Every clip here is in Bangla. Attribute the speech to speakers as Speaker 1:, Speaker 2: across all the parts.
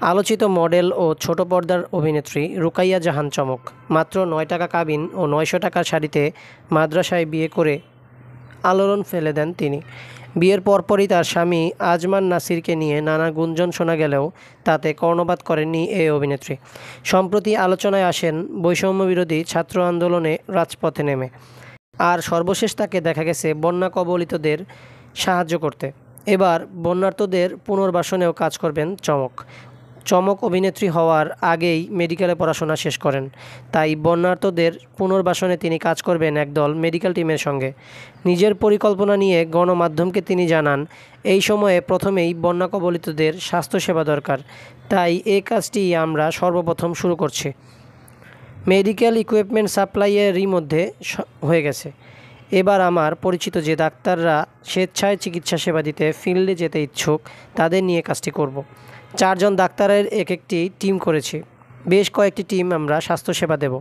Speaker 1: আলোচিত মডেল ও ছোট পর্দার অভিনেত্রী রুকাইয়া জাহান চমক। মাত্র ৯ টাকা কাবিন ও ৯০০ টাকার শাড়িতে মাদ্রাসায় বিয়ে করে আলোড়ন ফেলে দেন তিনি। বিয়ের পরপরই তার স্বামী আজমান নাসিরকে নিয়ে নানা গুঞ্জন শোনা গেলেও তাতে কর্ণপাত করেননি এই অভিনেত্রী। সম্প্রতি আলোচনায় আসেন বৈষম্যবিরোধী ছাত্র আন্দোলনে রাজপথে নেমে। আর সর্বশেষ তাকে দেখা গেছে বন্যা কবলিতদের সাহায্য করতে। এবার বন্যার্তদের পুনর্বাসনেও কাজ করবেন চমক অভিনেত্রী হওয়ার আগেই মেডিকেলে পড়াশোনা শেষ করেন। তাই বন্যার্তদের পুনর্বাসনে তিনি কাজ করবেন একদল মেডিকেল টিমের সঙ্গে। নিজের পরিকল্পনা নিয়ে গণমাধ্যমকে তিনি জানান, এই সময়ে প্রথমেই বন্যা কবলিতদের স্বাস্থ্যসেবা দরকার, তাই এই কাজটি আমরা সর্বপ্রথম শুরু করছি। মেডিকেল ইকুইপমেন্ট সাপ্লাইয়েরই মধ্যে হয়ে গেছে। এবার আমার পরিচিত যে ডাক্তাররা স্বেচ্ছায় চিকিৎসা সেবা দিতে ফিল্ডে যেতে ইচ্ছুক তাদের নিয়ে কাজটি করব। ৪ জন ডাক্তারের একটি টিম করেছি। বেশ কয়েকটি টিম আমরা স্বাস্থ্যসেবা দেব।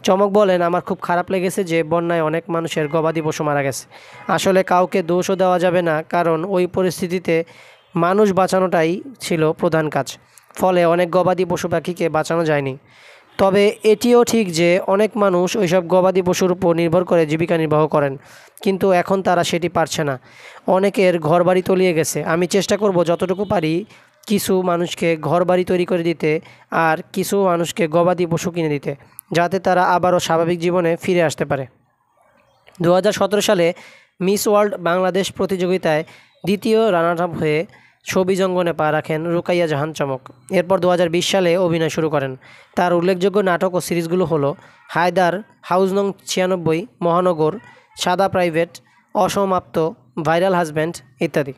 Speaker 1: চমক বলেন, আমার খুব খারাপ লেগেছে যে বন্যায় অনেক মানুষের গবাদি পশু মারা গেছে। আসলে কাউকে দোষও দেওয়া যাবে না, কারণ ওই পরিস্থিতিতে মানুষ বাঁচানোটাই ছিল প্রধান কাজ। ফলে অনেক গবাদি পশু পাখিকে বাঁচানো যায়নি। তবে এটিও ঠিক যে অনেক মানুষ ওইসব গবাদি পশুর উপর নির্ভর করে জীবিকা নির্বাহ করেন, কিন্তু এখন তারা সেটি পারছে না। অনেকের ঘরবাড়ি তলিয়ে গেছে। আমি চেষ্টা করব যতটুকু পারি কিছু মানুষকে ঘরবাড়ি তৈরি করে দিতে আর কিছু মানুষকে গবাদি পশু কিনে দিতে, যাতে তারা আবারও স্বাভাবিক জীবনে ফিরে আসতে পারে। ২০১৭ সালে মিস ওয়ার্ল্ড বাংলাদেশ প্রতিযোগিতায় দ্বিতীয় রানার আপ হয়ে ছবিজ অঙ্গনে পা রাখেন রুকাইয়া জাহান চমক। এরপর ২০২০ সালে অভিনয় শুরু করেন। তার উল্লেখযোগ্য নাটক ও সিরিজগুলো হলো হায়দার, হাউস নং ৯৬, মহানগর, সাদা প্রাইভেট, অসমাপ্ত, ভাইরাল হাজব্যান্ড ইত্যাদি।